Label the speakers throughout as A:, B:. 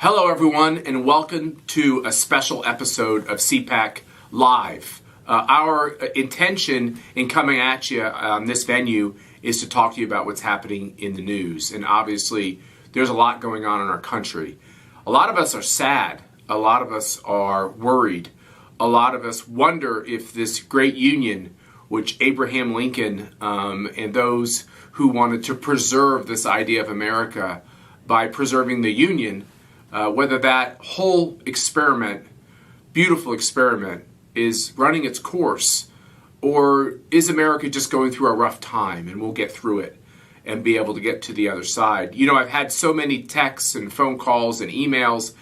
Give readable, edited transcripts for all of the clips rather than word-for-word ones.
A: Hello, everyone, and welcome to a special episode of CPAC Live. Our intention in coming at you on this venue is to talk to you about what's happening in the news. And obviously, there's a lot going on in our country. A lot of us are sad. A lot of us are worried. A lot of us wonder if this great union, which Abraham Lincoln and those who wanted to preserve this idea of America by preserving the Union, whether that whole experiment, beautiful experiment, is running its course, or is America just going through a rough time and we'll get through it and be able to get to the other side. You know, I've had so many texts and phone calls and emails.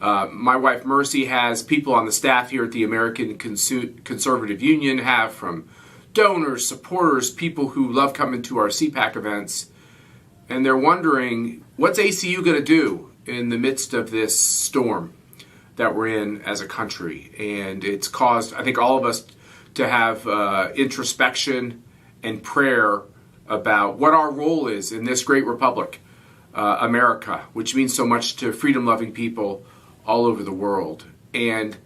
A: My wife Mercy has, people on the staff here at the American Conservative Union have, from donors, supporters, people who love coming to our CPAC events, and they're wondering, what's ACU going to do in the midst of this storm that we're in as a country? And it's caused, I think, all of us to have introspection and prayer about what our role is in this great republic, America, which means so much to freedom-loving people all over the world. And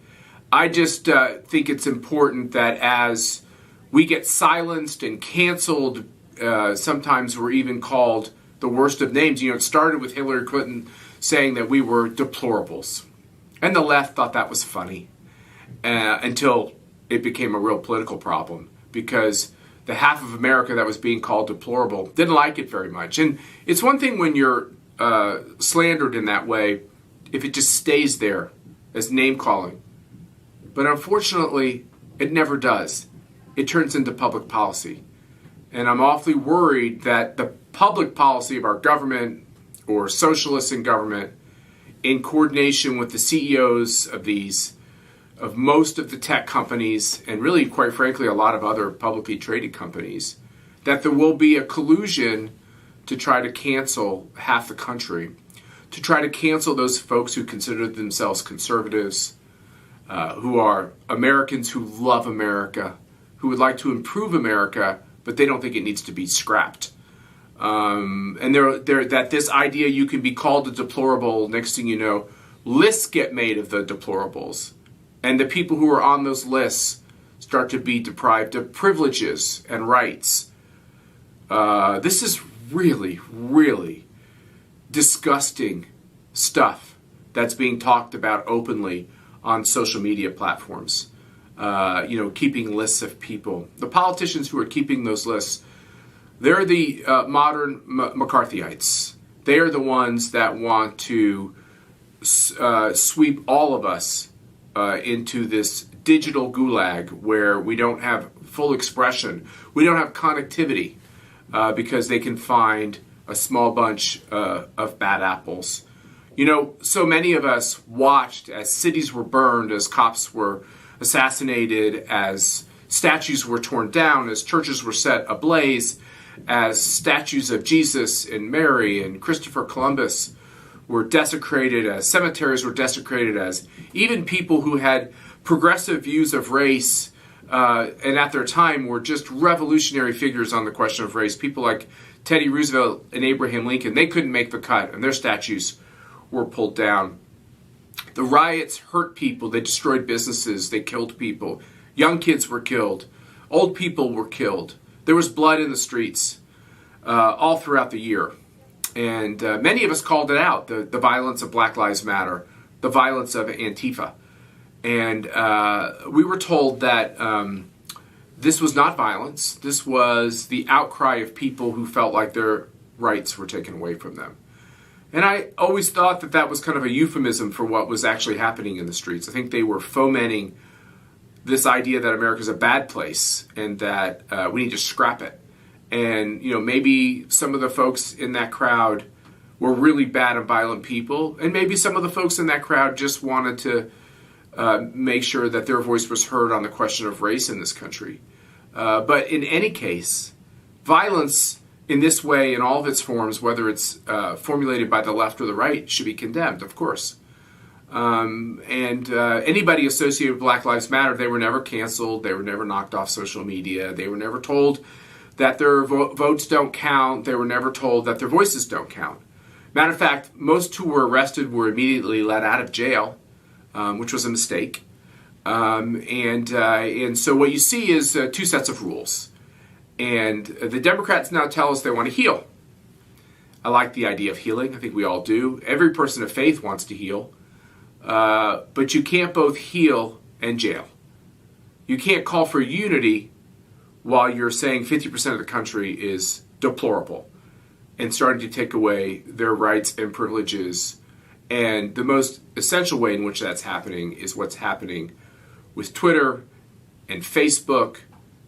A: I just think it's important that as we get silenced and canceled, sometimes we're even called the worst of names. You know, it started with Hillary Clinton saying that we were deplorables. And the left thought that was funny until it became a real political problem, because the half of America that was being called deplorable didn't like it very much. And it's one thing when you're slandered in that way, if it just stays there as name-calling. But unfortunately, it never does. It turns into public policy. And I'm awfully worried that the public policy of our government, or socialists in government, in coordination with the CEOs of most of the tech companies, and really, quite frankly, a lot of other publicly traded companies, that there will be a collusion to try to cancel half the country, to try to cancel those folks who consider themselves conservatives, who are Americans who love America, who would like to improve America, but they don't think it needs to be scrapped. And that this idea you can be called a deplorable, next thing you know, lists get made of the deplorables. And the people who are on those lists start to be deprived of privileges and rights. This is really, really disgusting stuff that's being talked about openly on social media platforms. Keeping lists of people. The politicians who are keeping those lists, they're the modern McCarthyites. They are the ones that want to sweep all of us into this digital gulag where we don't have full expression. We don't have connectivity because they can find a small bunch of bad apples. You know, so many of us watched as cities were burned, as cops were assassinated, as statues were torn down, as churches were set ablaze, as statues of Jesus and Mary and Christopher Columbus were desecrated, as cemeteries were desecrated, as even people who had progressive views of race and at their time were just revolutionary figures on the question of race. People like Teddy Roosevelt and Abraham Lincoln, they couldn't make the cut, and their statues were pulled down. The riots hurt people. They destroyed businesses. They killed people. Young kids were killed. Old people were killed. There was blood in the streets all throughout the year. And many of us called it out, the violence of Black Lives Matter, the violence of Antifa. And we were told that this was not violence. This was the outcry of people who felt like their rights were taken away from them. And I always thought that that was kind of a euphemism for what was actually happening in the streets. I think they were fomenting this idea that America's a bad place and that we need to scrap it. And, you know, maybe some of the folks in that crowd were really bad and violent people, and maybe some of the folks in that crowd just wanted to make sure that their voice was heard on the question of race in this country. But in any case, violence in this way, in all of its forms, whether it's formulated by the left or the right, should be condemned, of course. Anybody associated with Black Lives Matter, they were never canceled. They were never knocked off social media. They were never told that their votes don't count. They were never told that their voices don't count. Matter of fact, most who were arrested were immediately let out of jail, which was a mistake. And so what you see is two sets of rules. And the Democrats now tell us they want to heal. I like the idea of healing. I think we all do. Every person of faith wants to heal. But you can't both heal and jail. You can't call for unity while you're saying 50% of the country is deplorable and starting to take away their rights and privileges. And the most essential way in which that's happening is what's happening with Twitter and Facebook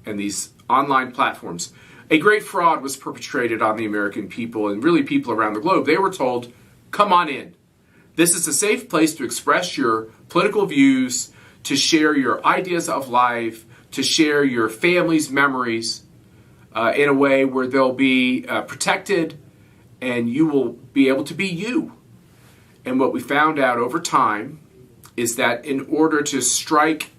A: and these online platforms. A great fraud was perpetrated on the American people and really people around the globe. They were told, come on in. This is a safe place to express your political views, to share your ideas of life, to share your family's memories in a way where they'll be protected and you will be able to be you. And what we found out over time is that in order to strike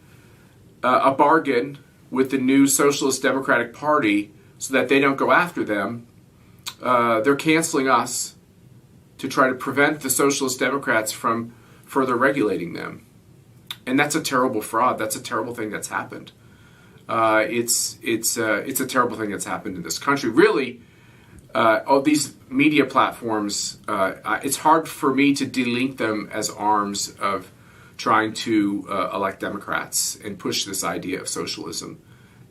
A: a bargain with the new Socialist Democratic Party so that they don't go after them, they're canceling us to try to prevent the Socialist Democrats from further regulating them. And that's a terrible fraud. That's a terrible thing that's happened. It's a terrible thing that's happened in this country. Really, all these media platforms, it's hard for me to delink them as arms of trying to elect Democrats and push this idea of socialism.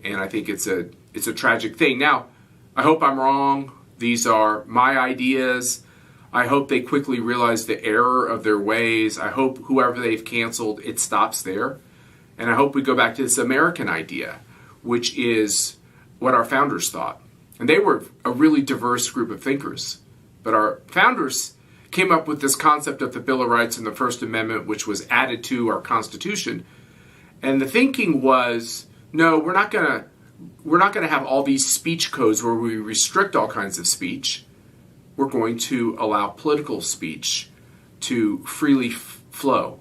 A: And I think it's a tragic thing. Now, I hope I'm wrong. These are my ideas. I hope they quickly realize the error of their ways. I hope whoever they've canceled, it stops there. And I hope we go back to this American idea, which is what our founders thought. And they were a really diverse group of thinkers. But our founders came up with this concept of the Bill of Rights and the First Amendment, which was added to our Constitution. And the thinking was, no, we're not going to have all these speech codes where we restrict all kinds of speech. We're going to allow political speech to freely flow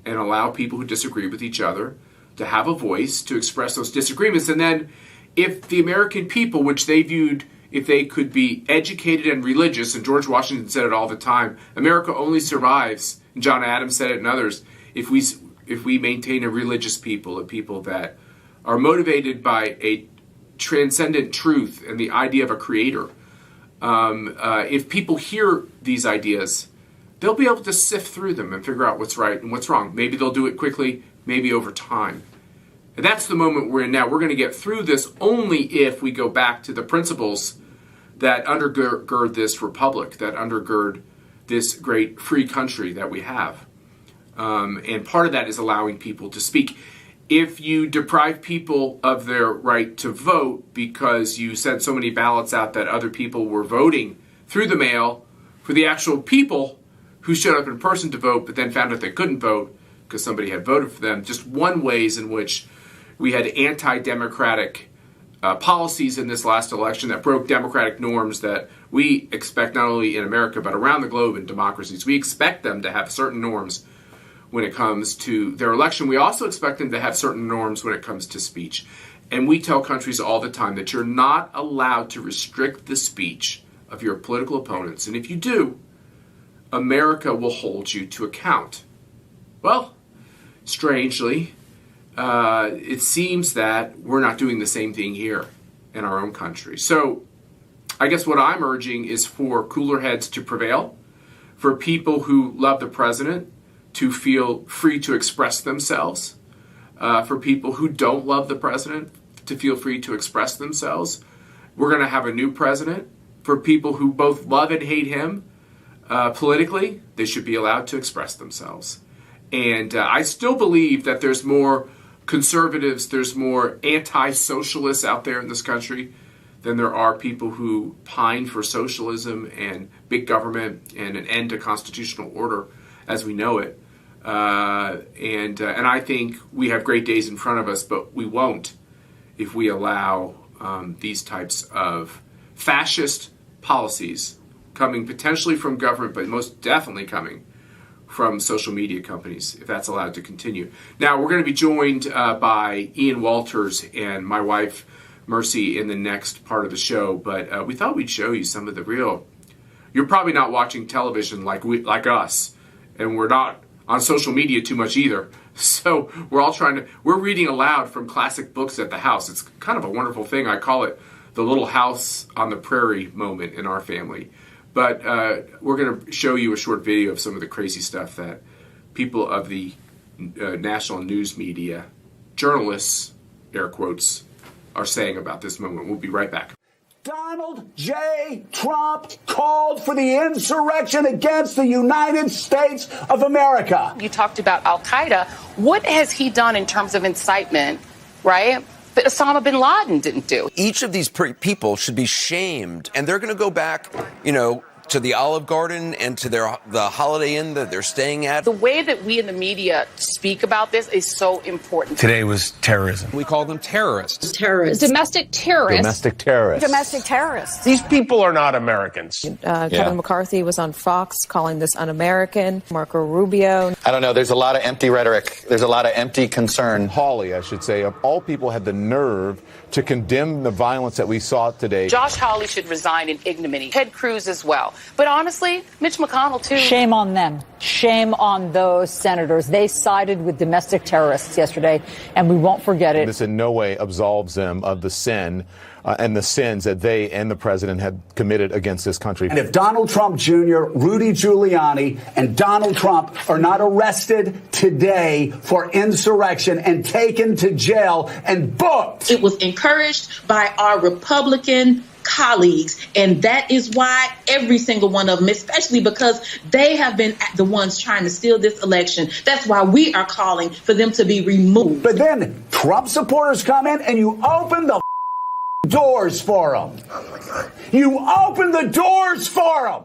A: and allow people who disagree with each other to have a voice to express those disagreements. And then if the American people, which they viewed, if they could be educated and religious, and George Washington said it all the time, America only survives, and John Adams said it and others, if we maintain a religious people, a people that are motivated by a transcendent truth and the idea of a creator. If people hear these ideas, they'll be able to sift through them and figure out what's right and what's wrong. Maybe they'll do it quickly, maybe over time. And that's the moment we're in now. We're going to get through this only if we go back to the principles that undergird this republic, that undergird this great free country that we have. And part of that is allowing people to speak. If you deprive people of their right to vote because you sent so many ballots out that other people were voting through the mail for the actual people who showed up in person to vote but then found out they couldn't vote because somebody had voted for them, just one ways in which we had anti-democratic policies in this last election that broke democratic norms that we expect not only in America but around the globe in democracies. We expect them to have certain norms when it comes to their election. We also expect them to have certain norms when it comes to speech. And we tell countries all the time that you're not allowed to restrict the speech of your political opponents. And if you do, America will hold you to account. Well, strangely, it seems that we're not doing the same thing here in our own country. So I guess what I'm urging is for cooler heads to prevail, for people who love the president to feel free to express themselves, for people who don't love the president to feel free to express themselves. We're going to have a new president. For people who both love and hate him politically, they should be allowed to express themselves. And I still believe that there's more conservatives, there's more anti-socialists out there in this country than there are people who pine for socialism and big government and an end to constitutional order as we know it. And I think we have great days in front of us, but we won't if we allow these types of fascist policies coming potentially from government, but most definitely coming from social media companies, if that's allowed to continue. Now, we're going to be joined by Ian Walters and my wife, Mercy, in the next part of the show, but we thought we'd show you some of the real you're probably not watching television like us, and we're not on social media too much either. So we're reading aloud from classic books at the house. It's kind of a wonderful thing. I call it the little house on the prairie moment in our family. But we're going to show you a short video of some of the crazy stuff that people of the national news media, journalists, air quotes, are saying about this moment. We'll be right back.
B: Donald J. Trump called for the insurrection against the United States of America.
C: You talked about Al-Qaeda. What has he done in terms of incitement, right, that Osama bin Laden didn't do?
D: Each of these people should be shamed, and they're going to go back, to the Olive Garden and to the Holiday Inn that they're staying at.
C: The way that we in the media speak about this is so important.
E: Today was terrorism.
D: We call them terrorists.
F: Terrorists. Domestic terrorists.
B: Domestic terrorists.
F: Domestic terrorists.
E: These people are not Americans.
F: Kevin McCarthy was on Fox calling this un-American. Marco Rubio.
G: I don't know. There's a lot of empty rhetoric. There's a lot of empty concern.
H: Hawley, I should say, of all people, had the nerve to condemn the violence that we saw today.
C: Josh Hawley should resign in ignominy. Ted Cruz as well. But honestly, Mitch McConnell, too.
I: Shame on them. Shame on those senators. They sided with domestic terrorists yesterday, and we won't forget it.
H: This in no way absolves them of the sin and the sins that they and the president had committed against this country.
B: And if Donald Trump Jr., Rudy Giuliani, and Donald Trump are not arrested today for insurrection and taken to jail and booked.
J: It was encouraged by our Republican colleagues, and that is why every single one of them, especially because they have been the ones trying to steal this election, that's why we are calling for them to be removed.
B: But then Trump supporters come in and you open the doors for them. You open the doors for them.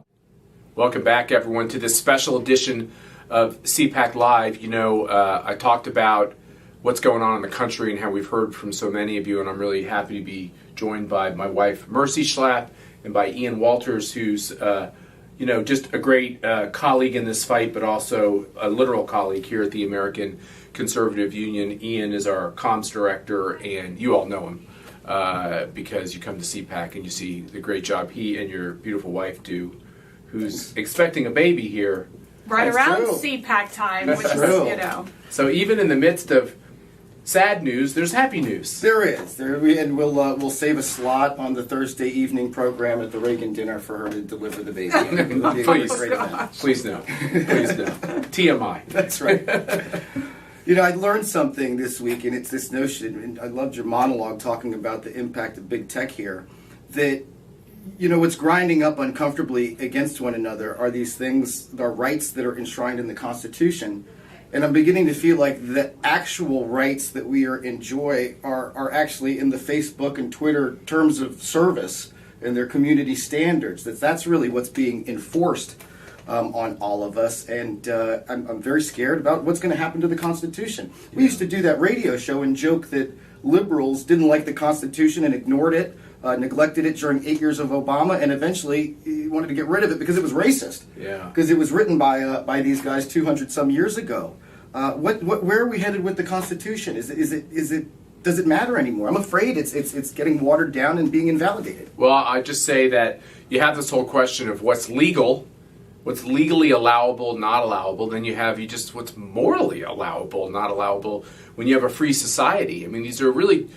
A: Welcome back, everyone, to this special edition of CPAC Live. I talked about what's going on in the country and how we've heard from so many of you, and I'm really happy to be joined by my wife, Mercy Schlapp, and by Ian Walters, who's, just a great colleague in this fight, but also a literal colleague here at the American Conservative Union. Ian is our comms director, and you all know him because you come to CPAC and you see the great job he and your beautiful wife do, who's expecting a baby here.
K: Right around CPAC time, which is,
A: So even in the midst of sad news, there's happy news.
L: There is. And we'll save a slot on the Thursday evening program at the Reagan dinner for her to deliver the baby.
A: Please no. TMI.
L: That's right. I learned something this week, and it's this notion, and I loved your monologue talking about the impact of big tech here, that what's grinding up uncomfortably against one another are these things, the rights that are enshrined in the Constitution. And I'm beginning to feel like the actual rights that we enjoy are actually in the Facebook and Twitter terms of service and their community standards. That's really what's being enforced on all of us. And I'm very scared about what's going to happen to the Constitution. We used to do that radio show and joke that liberals didn't like the Constitution and ignored it, neglected it during 8 years of Obama, and eventually wanted to get rid of it because it was racist.
A: Yeah.
L: Because it was written by these guys 200 some years ago. Where are we headed with the Constitution? Does it matter anymore? I'm afraid it's getting watered down and being invalidated.
A: Well, I just say that you have this whole question of what's legal, what's legally allowable, not allowable. Then you have what's morally allowable, not allowable. When you have a free society, I mean, these are really.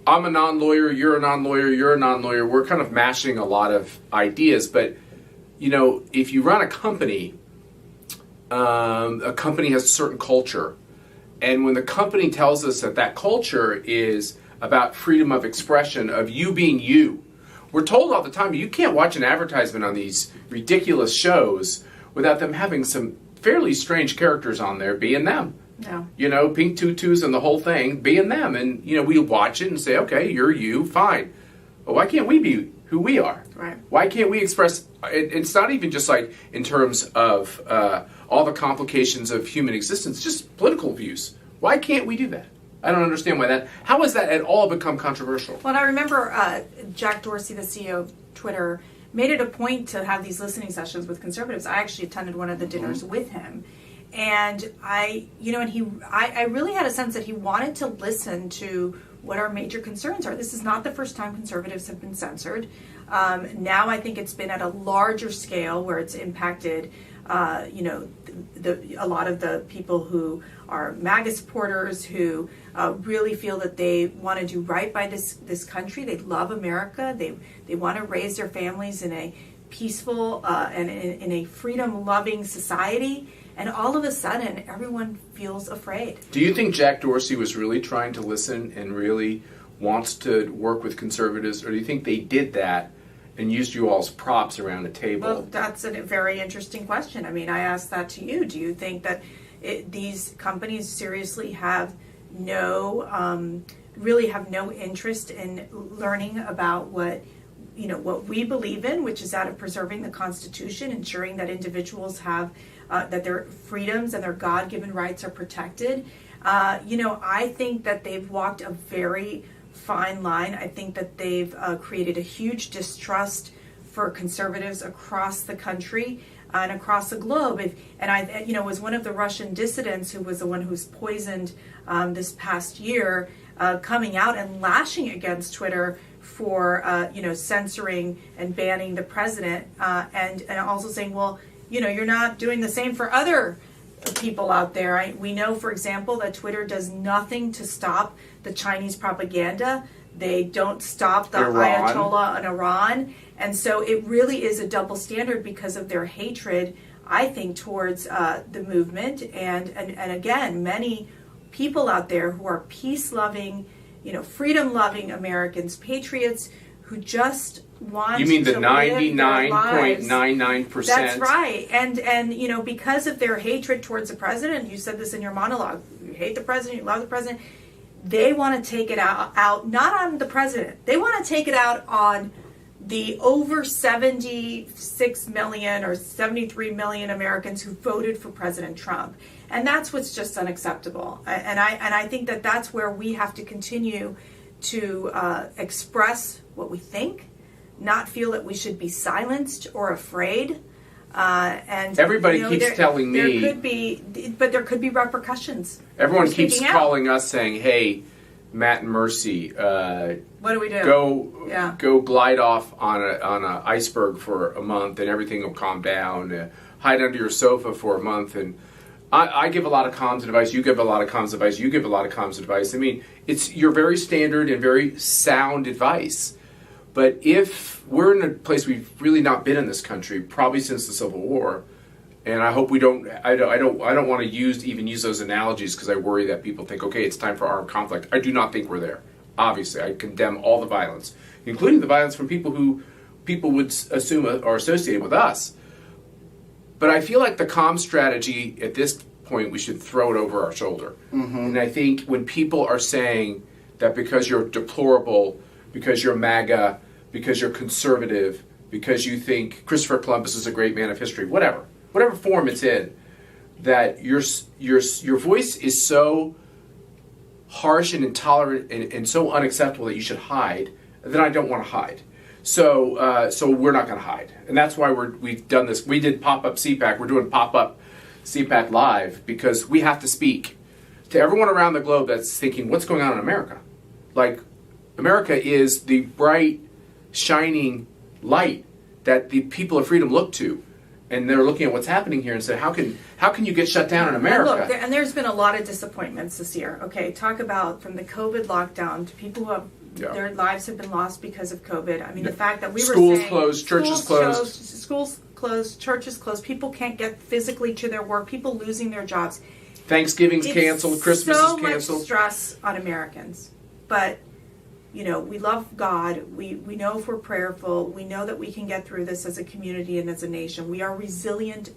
A: I'm a non-lawyer, you're a non-lawyer, you're a non-lawyer. We're kind of mashing a lot of ideas. But, if you run a company has a certain culture. And when the company tells us that culture is about freedom of expression, of you being you, we're told all the time, you can't watch an advertisement on these ridiculous shows without them having some fairly strange characters on there being them.
K: No.
A: Pink tutus and the whole thing, being them. And, we watch it and say, okay, you're you, fine. But why can't we be who we are?
K: Right.
A: Why can't we express, it's not even just like in terms of all the complications of human existence, just political views. Why can't we do that? I don't understand how has that at all become controversial?
K: Well, I remember Jack Dorsey, the CEO of Twitter, made it a point to have these listening sessions with conservatives. I actually attended one of the dinners with him. And I really had a sense that he wanted to listen to what our major concerns are. This is not the first time conservatives have been censored. Now I think it's been at a larger scale where it's impacted, a lot of the people who are MAGA supporters who really feel that they want to do right by this country. They love America. They want to raise their families in a peaceful and in a freedom-loving society. And all of a sudden, everyone feels afraid.
A: Do you think Jack Dorsey was really trying to listen and really wants to work with conservatives, or do you think they did that and used you all as props around the table?
K: Well, that's a very interesting question. I mean, I asked that to you. Do you think that these companies seriously have really have no interest in learning about what we believe in, which is that of preserving the Constitution, ensuring that individuals have that their freedoms and their God-given rights are protected? I think that they've walked a very fine line. I think that they've created a huge distrust for conservatives across the country and across the globe. And I was one of the Russian dissidents who was the one who was poisoned this past year, coming out and lashing against Twitter for censoring and banning the president, and also saying, well, you're not doing the same for other people out there. We know, for example, that Twitter does nothing to stop the Chinese propaganda. They don't stop the Ayatollah in Iran. And so it really is a double standard because of their hatred, I think, towards the movement. And again, many people out there who are peace-loving, freedom-loving Americans, patriots, who just want to live their lives. You mean the
A: 99.99%?
K: That's right. And because of their hatred towards the president, you said this in your monologue, you hate the president, you love the president, they want to take it out not on the president. They want to take it out on the over 76 million or 73 million Americans who voted for President Trump. And that's what's just unacceptable. And I think that that's where we have to continue to express what we think, not feel that we should be silenced or afraid. And
A: everybody keeps telling me
K: there could be repercussions.
A: Everyone keeps calling us saying, "Hey, Matt and Mercy,
K: what do we do?
A: Go glide off on a iceberg for a month, and everything will calm down. Hide under your sofa for a month." And I give a lot of comms advice. You give a lot of comms advice. You give a lot of comms advice. I mean, it's your very standard and very sound advice. But if we're in a place we've really not been in this country, probably since the Civil War, and I hope we don't. I don't want to use those analogies because I worry that people think, okay, it's time for armed conflict. I do not think we're there. Obviously, I condemn all the violence, including the violence from people who people would assume are associated with us. But I feel like the comm strategy at this point, we should throw it over our shoulder. Mm-hmm. And I think when people are saying that because you're deplorable, because you're MAGA, because you're conservative, because you think Christopher Columbus is a great man of history, whatever form it's in, that your voice is so harsh and intolerant and so unacceptable that you should hide, then I don't want to hide. So we're not going to hide. And that's why we've done this. We did pop-up CPAC. We're doing pop-up CPAC Live because we have to speak to everyone around the globe that's thinking, what's going on in America? Like, America is the bright, shining light that the people of freedom look to. And they're looking at what's happening here and say, how can you get shut down in America?
K: Look, and there's been a lot of disappointments this year. Okay, talk about from the COVID lockdown to people who have their lives have been lost because of COVID. I mean, the fact that we were saying
A: closed, churches closed,
K: schools closed, churches closed, people can't get physically to their work, people losing their jobs.
A: Thanksgiving's canceled, Christmas is canceled.
K: So much stress on Americans. But we love God. We know if we're prayerful, we know that we can get through this as a community and as a nation. We are resilient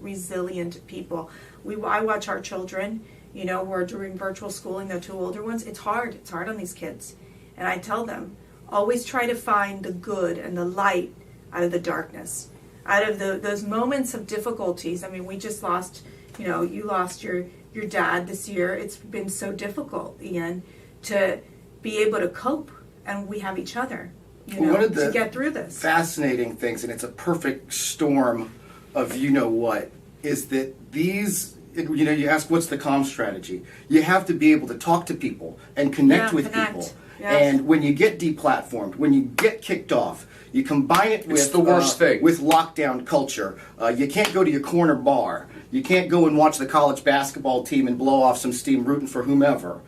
K: people. I watch our children, who are doing virtual schooling, the two older ones. It's hard. It's hard on these kids. And I tell them, always try to find the good and the light out of the darkness, out of those moments of difficulties. I mean, we just lost, you lost your dad this year. It's been so difficult, Ian, to be able to cope. And we have each other, to get through this.
L: Fascinating things, and it's a perfect storm of what, is that these you ask what's the comm strategy. You have to be able to talk to people and connect with people. Yes. And when you get deplatformed, when you get kicked off, you combine it with
A: the worst thing.
L: With lockdown culture. You can't go to your corner bar. You can't go and watch the college basketball team and blow off some steam rooting for whomever.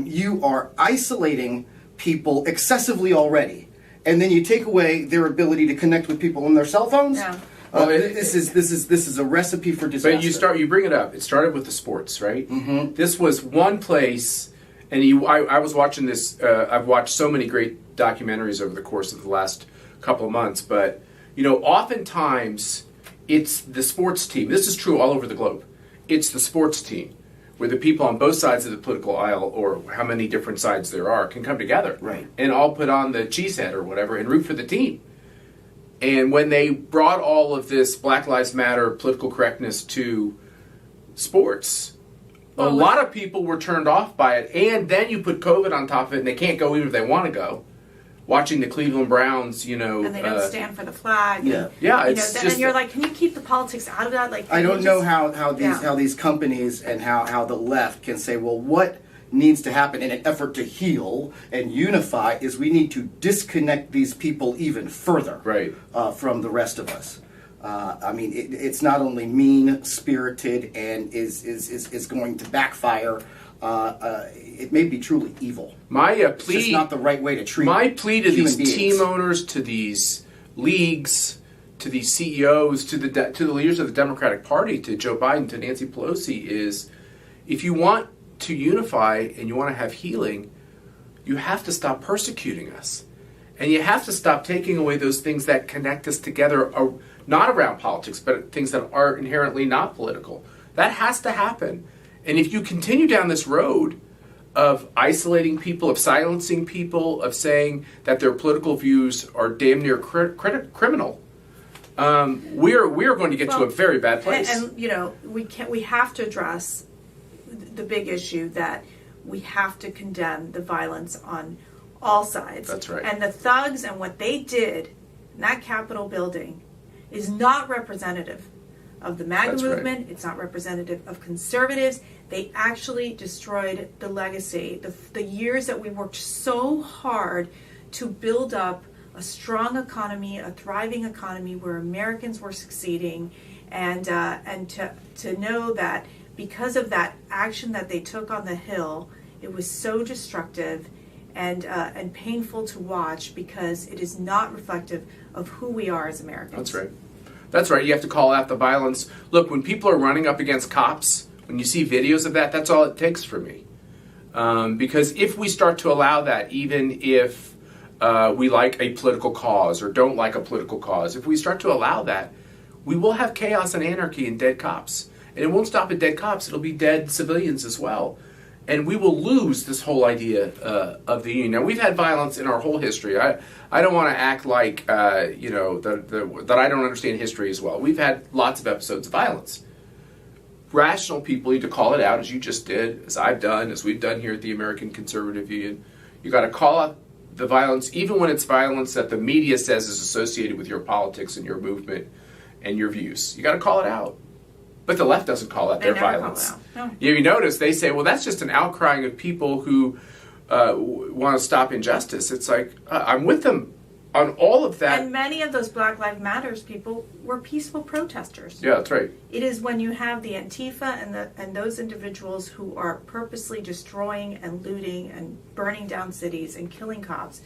L: You are isolating people excessively already, and then you take away their ability to connect with people on their cell phones. Yeah. This is a recipe for disaster.
A: But you bring it up. It started with the sports, right?
L: Mm-hmm.
A: This was one place, and I was watching this. I've watched so many great documentaries over the course of the last couple of months, but oftentimes it's the sports team. This is true all over the globe. It's the sports team where the people on both sides of the political aisle, or how many different sides there are, can come together,
L: right,
A: and all put on the cheesehead or whatever and root for the team. And when they brought all of this Black Lives Matter political correctness to sports, a lot of people were turned off by it. And then you put COVID on top of it, and they can't go even if they want to go. Watching the Cleveland Browns, and
K: they don't stand for the flag.
L: Yeah,
K: and you're like, can you keep the politics out of that? Like,
L: I don't know how these companies and how the left can say, well, what needs to happen in an effort to heal and unify is we need to disconnect these people even further from the rest of us. It's not only mean-spirited and is going to backfire. It may be truly evil. It's just not the right way to treat.
A: My plea to these
L: beings.
A: Team owners, to these leagues, to these CEOs, to the leaders of the Democratic Party, to Joe Biden, to Nancy Pelosi, is if you want to unify and you want to have healing, you have to stop persecuting us. And you have to stop taking away those things that connect us together, not around politics, but things that are inherently not political. That has to happen. And if you continue down this road of isolating people, of silencing people, of saying that their political views are damn near criminal, we are going to get to a very bad place.
K: And we have to address the big issue that we have to condemn the violence on all sides.
A: That's right.
K: And the thugs and what they did in that Capitol building is not representative of the MAGA movement. Right. It's not representative of conservatives. They actually destroyed the legacy, the years that we worked so hard to build up a strong economy, a thriving economy where Americans were succeeding, and to know that because of that action that they took on the Hill, it was so destructive and painful to watch because it is not reflective of who we are as Americans.
A: That's right. That's right. You have to call out the violence. Look, when people are running up against cops, when you see videos of that, that's all it takes for me. Because if we start to allow that, even if we like a political cause or don't like a political cause, if we start to allow that, we will have chaos and anarchy and dead cops. And it won't stop at dead cops. It'll be dead civilians as well. And we will lose this whole idea of the union. Now, we've had violence in our whole history. I don't want to act like, that I don't understand history as well. We've had lots of episodes of violence. Rational people need to call it out, as you just did, as I've done, as we've done here at the American Conservative Union. You got to call out the violence, even when it's violence that the media says is associated with your politics and your movement and your views. You got to call it out. But the left doesn't call out their violence.
K: No.
A: You notice they say, well, that's just an outcrying of people who want to stop injustice. It's like, I'm with them on all of that.
K: And many of those Black Lives Matters people were peaceful protesters.
A: Yeah, that's right.
K: It is when you have the Antifa and those individuals who are purposely destroying and looting and burning down cities and killing cops,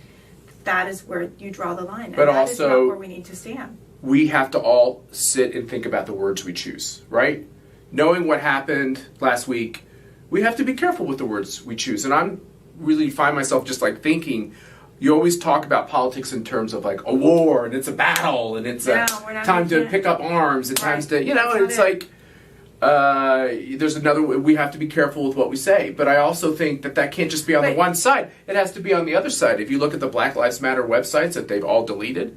K: that is where you draw the line.
A: But
K: and that
A: also,
K: is not where we need to stand.
A: We have to all sit and think about the words we choose, right? Knowing what happened last week, we have to be careful with the words we choose. And I'm really find myself just like thinking, you always talk about politics in terms of like a war and it's a battle and it's time to pick up arms and times to, it's like there's another way. We have to be careful with what we say. But I also think that can't just be on the one side. It has to be on the other side. If you look at the Black Lives Matter websites that they've all deleted,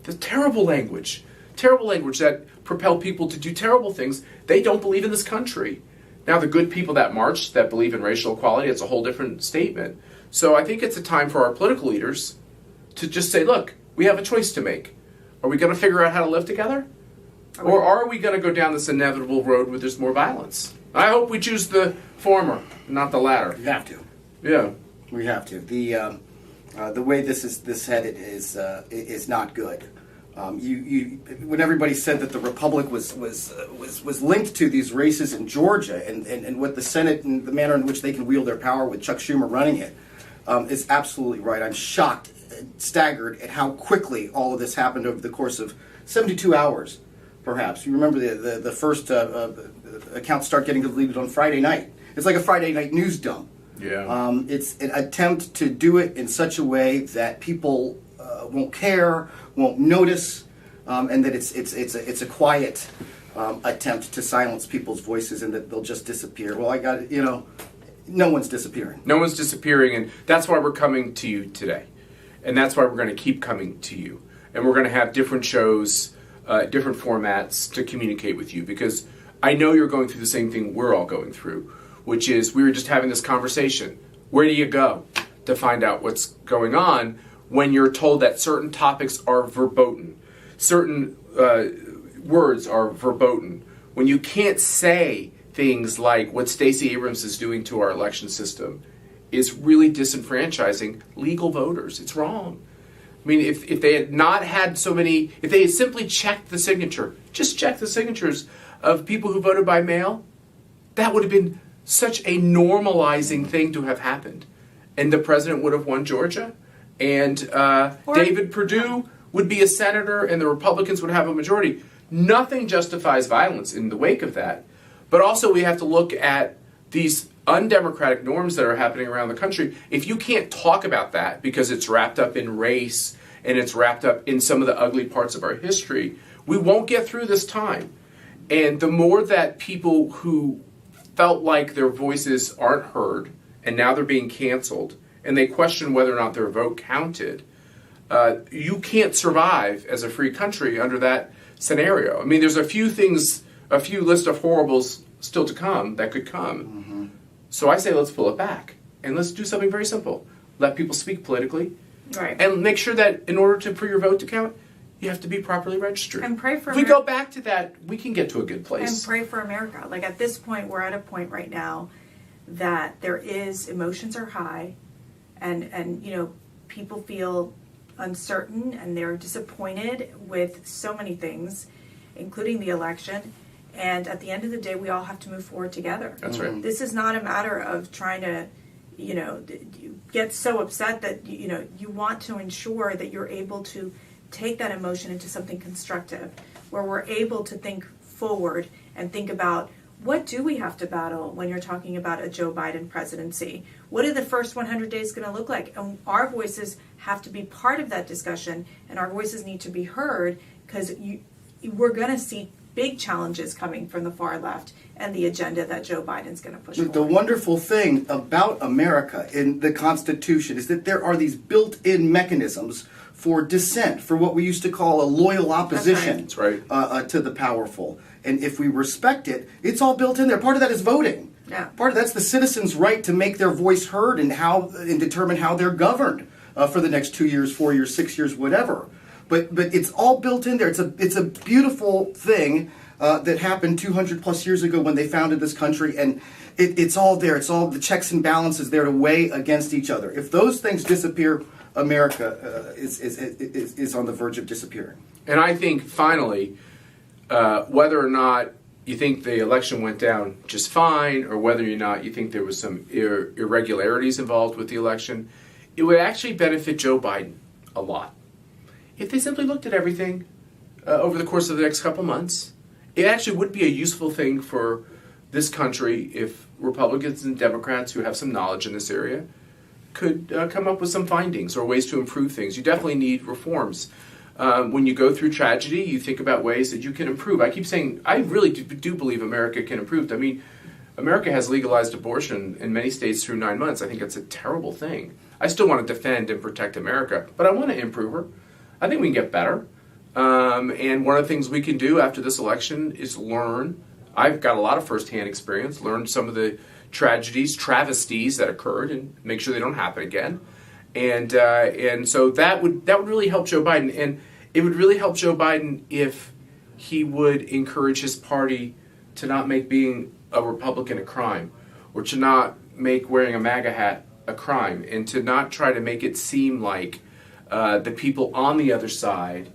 A: the terrible language that propel people to do terrible things. They don't believe in this country. Now, the good people that march, that believe in racial equality, it's a whole different statement. So I think it's a time for our political leaders to just say, look, we have a choice to make. Are we going to figure out how to live together? Or are we going to go down this inevitable road where there's more violence? I hope we choose the former, not the latter.
L: We have to.
A: Yeah,
L: we have to. The way this is headed is not good. When everybody said that the Republic was linked to these races in Georgia and what the Senate and the manner in which they can wield their power with Chuck Schumer running it is absolutely right. I'm shocked, staggered at how quickly all of this happened over the course of 72 hours, perhaps. You remember the first accounts start getting deleted on Friday night. It's like a Friday night news dump.
A: Yeah.
L: It's an attempt to do it in such a way that people won't care, won't notice, and that it's a quiet attempt to silence people's voices, and that they'll just disappear. Well, no one's disappearing.
A: No one's disappearing, and that's why we're coming to you today, and that's why we're going to keep coming to you, and we're going to have different shows, different formats to communicate with you, because I know you're going through the same thing we're all going through, which is we were just having this conversation. Where do you go to find out what's going on when you're told that certain topics are verboten, certain words are verboten, when you can't say things like what Stacey Abrams is doing to our election system is really disenfranchising legal voters. It's wrong. I mean, if they had not had so many, if they had simply checked the signature, just check the signatures of people who voted by mail, that would have been such a normalizing thing to have happened. And the president would have won Georgia, and David Perdue would be a senator, and the Republicans would have a majority. Nothing justifies violence in the wake of that. But also we have to look at these undemocratic norms that are happening around the country. If you can't talk about that because it's wrapped up in race and it's wrapped up in some of the ugly parts of our history, we won't get through this time. And the more that people who felt like their voices aren't heard and now they're being canceled and they question whether or not their vote counted, you can't survive as a free country under that scenario. I mean, there's a few list of horribles still to come that could come. Mm-hmm. So I say let's pull it back and let's do something very simple. Let people speak politically,
K: right,
A: and make sure that in order for your vote to count, you have to be properly registered.
K: And pray for
A: If we go back to that, we can get to a good place.
K: And pray for America. Like at this point, we're at a point right now that emotions are high, and people feel uncertain and they're disappointed with so many things, including the election. And at the end of the day, we all have to move forward together.
A: That's right.
K: This is not a matter of trying to, get so upset that, you want to ensure that you're able to take that emotion into something constructive, where we're able to think forward and think about what do we have to battle when you're talking about a Joe Biden presidency? What are the first 100 days going to look like? And our voices have to be part of that discussion, and our voices need to be heard, because we're going to see big challenges coming from the far left and the agenda that Joe Biden's going to push forward.
L: The wonderful thing about America in the Constitution is that there are these built-in mechanisms for dissent, for what we used to call a loyal opposition.
A: That's right.
L: To the powerful. And if we respect it, it's all built in there. Part of that is voting.
K: Yeah.
L: Part of that's the citizens' right to make their voice heard and determine how they're governed for the next 2 years, 4 years, 6 years, whatever. But it's all built in there. It's a beautiful thing that happened 200 plus years ago when they founded this country, and it's all there. It's all the checks and balances there to weigh against each other. If those things disappear, America is on the verge of disappearing.
A: And I think finally, whether or not you think the election went down just fine, or whether or not you think there was some irregularities involved with the election, it would actually benefit Joe Biden a lot. If they simply looked at everything over the course of the next couple months, it actually would be a useful thing for this country if Republicans and Democrats who have some knowledge in this area could come up with some findings or ways to improve things. You definitely need reforms. When you go through tragedy, you think about ways that you can improve. I keep saying, I really do believe America can improve. I mean, America has legalized abortion in many states through 9 months. I think it's a terrible thing. I still want to defend and protect America, but I want to improve her. I think we can get better. And one of the things we can do after this election is learn. I've got a lot of firsthand experience, learn some of the travesties that occurred, and make sure they don't happen again. And so that would really help Joe Biden. And it would really help Joe Biden if he would encourage his party to not make being a Republican a crime, or to not make wearing a MAGA hat a crime, and to not try to make it seem like the people on the other side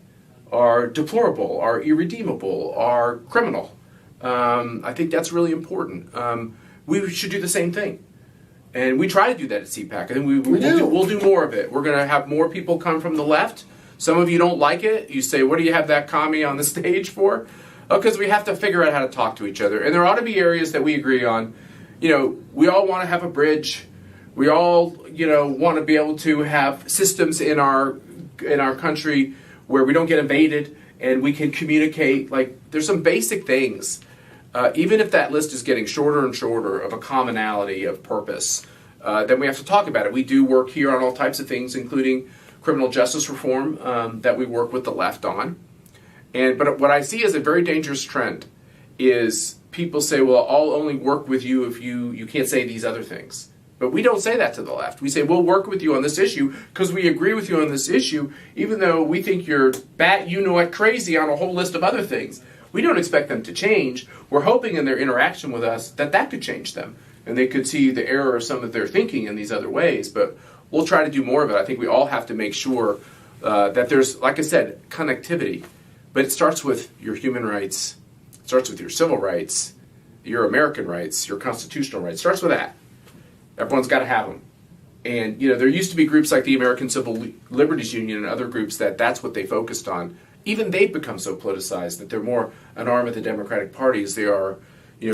A: are deplorable, are irredeemable, are criminal. I think that's really important. We should do the same thing. And we try to do that at CPAC. I think we'll do more of it. We're going to have more people come from the left. Some of you don't like it. You say, what do you have that commie on the stage for? Because we have to figure out how to talk to each other. And there ought to be areas that we agree on. We all want to have a bridge. We all, want to be able to have systems in our country where we don't get invaded and we can communicate. Like, there's some basic things. Even if that list is getting shorter and shorter of a commonality of purpose, then we have to talk about it. We do work here on all types of things, including criminal justice reform that we work with the left on. But what I see as a very dangerous trend is people say, well, I'll only work with you if you can't say these other things. But we don't say that to the left. We say, we'll work with you on this issue because we agree with you on this issue, even though we think you're crazy on a whole list of other things. We don't expect them to change. We're hoping in their interaction with us that could change them, and they could see the error of some of their thinking in these other ways. But we'll try to do more of it. I think we all have to make sure that there's, like I said, connectivity. But it starts with your human rights. It starts with your civil rights, your American rights, your constitutional rights. It starts with that. Everyone's got to have them. And, there used to be groups like the American Civil Liberties Union and other groups that's what they focused on. Even they've become so politicized that they're more an arm of the Democratic Party as they are,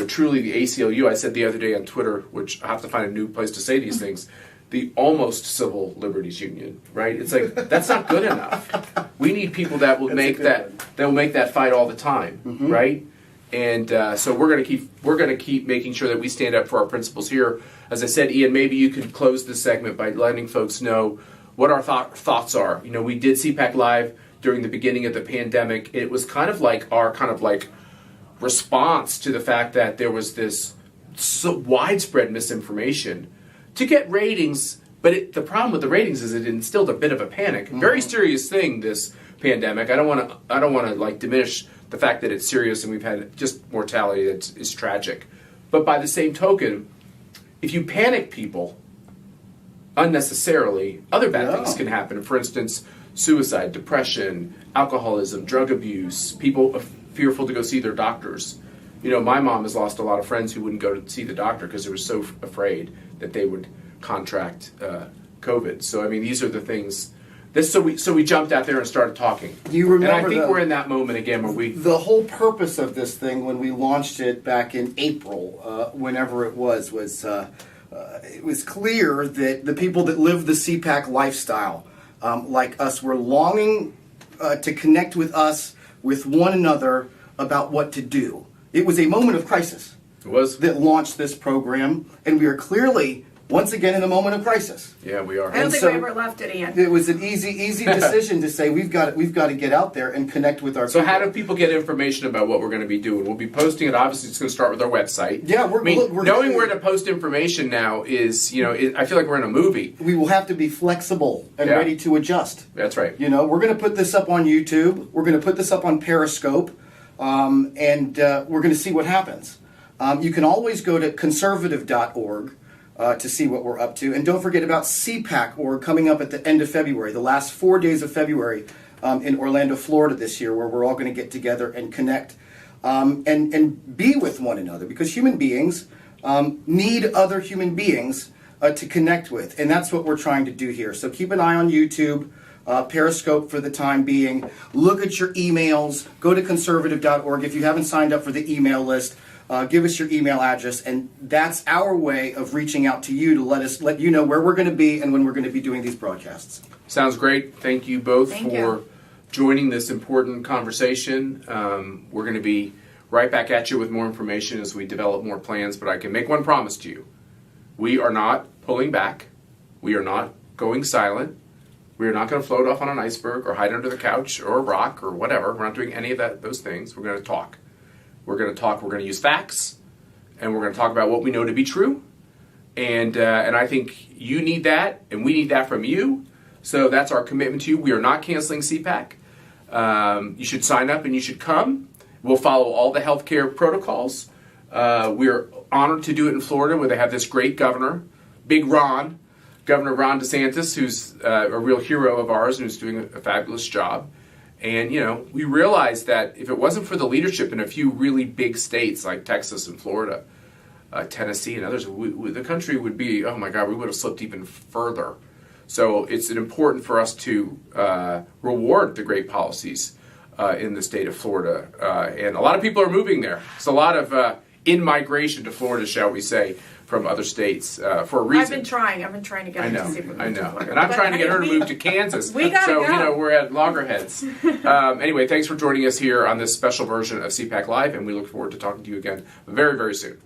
A: truly the ACLU. I said the other day on Twitter, which I have to find a new place to say these things, the almost Civil Liberties Union, right? It's like, that's not good enough. We need people that will make that fight all the time, right? And so we're going to keep making sure that we stand up for our principles here. As I said, Ian, maybe you could close this segment by letting folks know what our thoughts are. We did CPAC Live during the beginning of the pandemic. It was kind of like our response to the fact that there was this so widespread misinformation to get ratings. But the problem with the ratings is it instilled a bit of a panic. Very serious thing, this pandemic. I don't want to diminish the fact that it's serious and we've had just mortality that is tragic. But by the same token, if you panic people unnecessarily, other bad things can happen. For instance, suicide, depression, alcoholism, drug abuse, people fearful to go see their doctors. My mom has lost a lot of friends who wouldn't go to see the doctor because they were so afraid that they would contract COVID. So, these are the things. So we jumped out there and started talking.
L: You remember?
A: And I think we're in that moment again where
L: the whole purpose of this thing when we launched it back in April, whenever it was it was clear that the people that live the CPAC lifestyle, like us, were longing to connect with us, with one another, about what to do. It was a moment of crisis.
A: It was.
L: That launched this program, and we are clearly once again in a moment of crisis.
A: Yeah, we are.
K: I don't think we ever left it, Ian.
L: It was an easy decision to say we've got to get out there and connect with our
A: So
L: people.
A: how do people get information about what we're going to be doing? We'll be posting it. Obviously, it's going to start with our website.
L: Yeah, we're
A: knowing where to post information now is, I feel like we're in a movie.
L: We will have to be flexible and ready to adjust.
A: That's right.
L: We're going to put this up on YouTube. We're going to put this up on Periscope, and we're going to see what happens. You can always go to conservative.org. To see what we're up to. And don't forget about CPAC.org coming up at the end of February, the last 4 days of February in Orlando, Florida this year, where we're all going to get together and connect and be with one another, because human beings need other human beings to connect with. And that's what we're trying to do here. So keep an eye on YouTube, Periscope for the time being. Look at your emails. Go to conservative.org. If you haven't signed up for the email list, give us your email address, and that's our way of reaching out to you to let you know where we're going to be and when we're going to be doing these broadcasts.
A: Sounds great. Thank you both for joining this important conversation. We're going to be right back at you with more information as we develop more plans, but I can make one promise to you. We are not pulling back. We are not going silent. We are not going to float off on an iceberg or hide under the couch or a rock or whatever. We're not doing any of those things. We're going to talk. We're going to use facts, and we're going to talk about what we know to be true. And I think you need that, and we need that from you. So that's our commitment to you. We are not canceling CPAC. You should sign up, and you should come. We'll follow all the healthcare protocols. We're honored to do it in Florida, where they have this great governor, Big Ron, Governor Ron DeSantis, who's a real hero of ours and who's doing a fabulous job. And, we realized that if it wasn't for the leadership in a few really big states like Texas and Florida, Tennessee and others, the country would be, oh my God, we would have slipped even further. So it's important for us to reward the great policies in the state of Florida. And a lot of people are moving there. It's a lot of in-migration to Florida, shall we say, from other states for a reason.
K: I've been trying to get her to see
A: I know. And I'm trying to get her to move to Kansas.
K: We gotta go.
A: We're at loggerheads. Anyway, thanks for joining us here on this special version of CPAC Live, and we look forward to talking to you again very, very soon.